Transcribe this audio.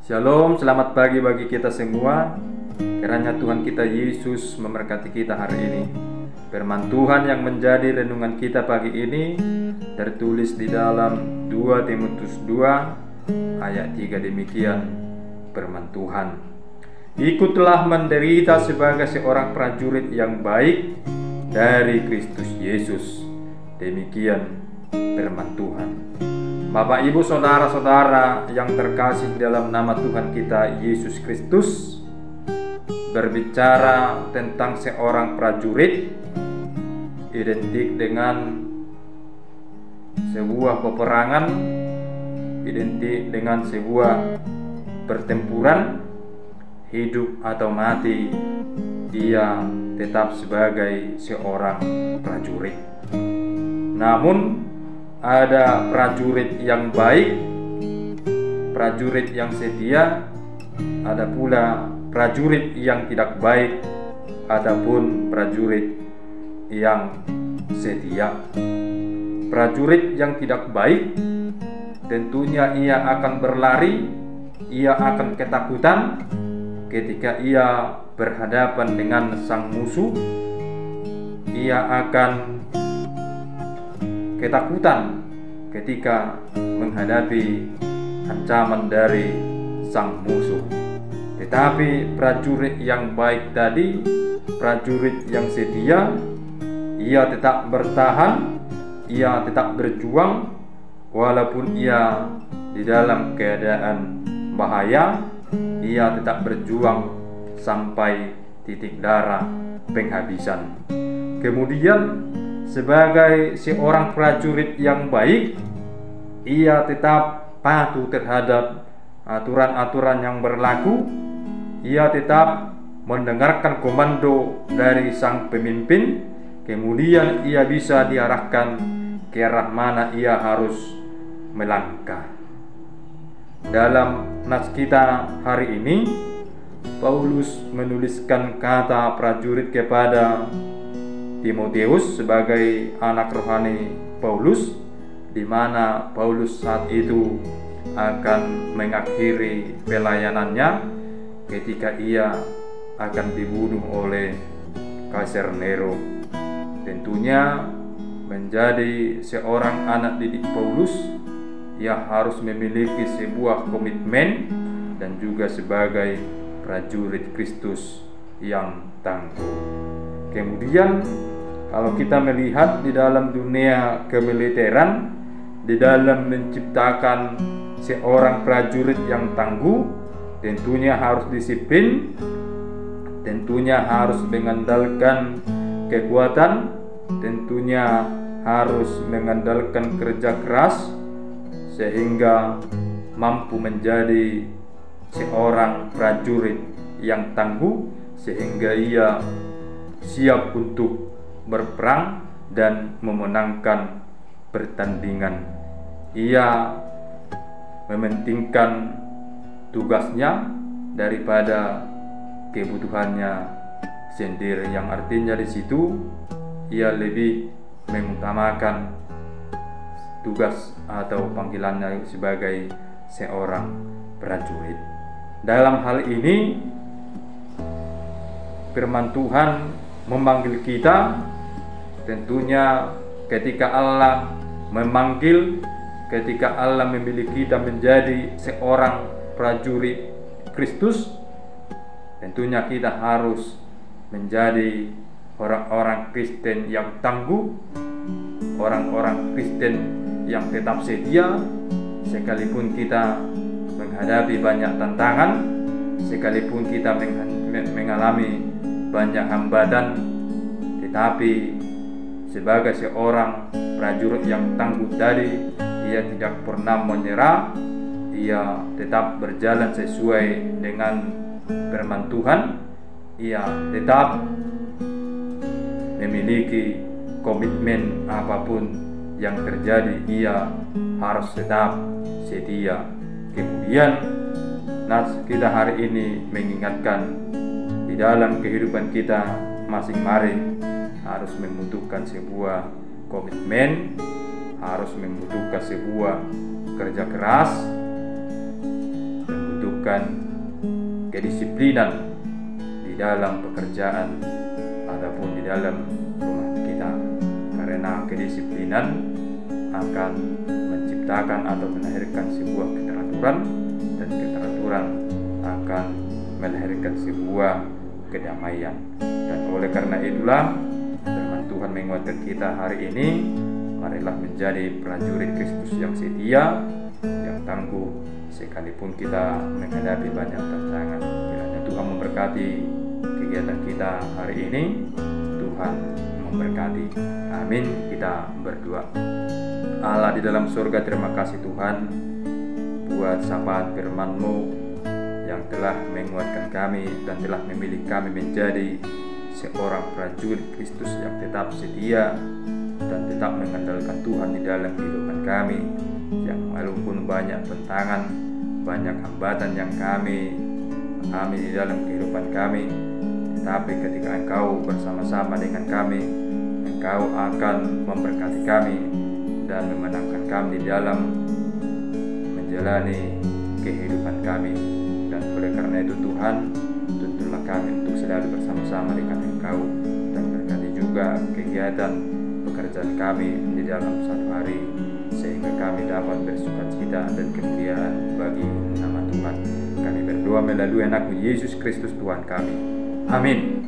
Shalom, selamat pagi bagi kita semua. Kiranya Tuhan kita Yesus memberkati kita hari ini. Firman Tuhan yang menjadi renungan kita pagi ini tertulis di dalam 2 Timotius 2 ayat 3 demikian firman Tuhan. Ikutlah menderita sebagai seorang prajurit yang baik dari Kristus Yesus. Demikian firman Tuhan. Bapak, Ibu, saudara-saudara yang terkasih dalam nama Tuhan kita Yesus Kristus, berbicara tentang seorang prajurit identik dengan sebuah peperangan, identik dengan sebuah pertempuran, hidup atau mati, dia tetap sebagai seorang prajurit. Namun ada prajurit yang baik, prajurit yang setia, ada pula prajurit yang tidak baik, adapun prajurit yang setia. Prajurit yang tidak baik tentunya ia akan berlari, ia akan ketakutan ketika ia berhadapan dengan sang musuh. Ia akan ketakutan ketika menghadapi ancaman dari sang musuh. Tetapi prajurit yang baik tadi, prajurit yang setia, ia tetap bertahan, ia tetap berjuang walaupun ia di dalam keadaan bahaya, ia tetap berjuang sampai titik darah penghabisan. Kemudian sebagai seorang prajurit yang baik, ia tetap patuh terhadap aturan-aturan yang berlaku. Ia tetap mendengarkan komando dari sang pemimpin. Kemudian ia bisa diarahkan ke arah mana ia harus melangkah. Dalam nas kita hari ini, Paulus menuliskan kata prajurit kepada Timotius sebagai anak rohani Paulus, di mana Paulus saat itu akan mengakhiri pelayanannya ketika ia akan dibunuh oleh Kaisar Nero. Tentunya menjadi seorang anak didik Paulus, ia harus memiliki sebuah komitmen dan juga sebagai prajurit Kristus yang tangguh. Kemudian kalau kita melihat di dalam dunia kemiliteran, di dalam menciptakan seorang prajurit yang tangguh, tentunya harus disiplin, tentunya harus mengandalkan kekuatan, tentunya harus mengandalkan kerja keras sehingga mampu menjadi seorang prajurit yang tangguh, sehingga ia siap untuk berperang dan memenangkan pertandingan. Ia mementingkan tugasnya daripada kebutuhannya sendiri, yang artinya di situ ia lebih mengutamakan tugas atau panggilannya sebagai seorang prajurit. Dalam hal ini firman Tuhan memanggil kita. Tentunya ketika Allah memanggil, ketika Allah memilih kita menjadi seorang prajurit Kristus, tentunya kita harus menjadi orang-orang Kristen yang tangguh, orang-orang Kristen yang tetap setia, sekalipun kita menghadapi banyak tantangan, sekalipun kita mengalami banyak hambatan, tetapi sebagai seorang prajurit yang tangguh tadi, ia tidak pernah menyerah, ia tetap berjalan sesuai dengan firman Tuhan, ia tetap memiliki komitmen apapun yang terjadi, ia harus tetap setia. Kemudian nas kita hari ini mengingatkan, di dalam kehidupan kita masing-masing harus membutuhkan sebuah komitmen, harus membutuhkan sebuah kerja keras, membutuhkan melakukan kedisiplinan di dalam pekerjaan ataupun di dalam rumah kita, karena kedisiplinan akan menciptakan atau melahirkan sebuah keteraturan, dan keteraturan akan melahirkan sebuah kedamaian. Dan oleh karena itulah firman Tuhan menguatkan kita hari ini, marilah menjadi prajurit Kristus yang setia, yang tangguh, sekalipun kita menghadapi banyak tantangan. Kiranya Tuhan memberkati kegiatan kita hari ini. Tuhan memberkati. Amin. Kita berdoa. Allah di dalam surga, terima kasih Tuhan buat sapaan firman-Mu yang telah menguatkan kami dan telah memilih kami menjadi seorang prajurit Kristus yang tetap setia dan tetap mengandalkan Tuhan di dalam kehidupan kami, yang walaupun banyak tentangan, banyak hambatan yang kami alami di dalam kehidupan kami, tetapi ketika Engkau bersama-sama dengan kami, Engkau akan memberkati kami dan memenangkan kami di dalam menjalani kehidupan kami. Dan oleh karena itu Tuhan, tuntunlah kami untuk selalu bersama-sama dengan Engkau, dan berkati juga kegiatan pekerjaan kami di dalam satu hari, sehingga kami dapat bersukacita dan kemuliaan bagi nama Tuhan. Kami berdoa melalui anak-Mu Yesus Kristus Tuhan kami. Amin.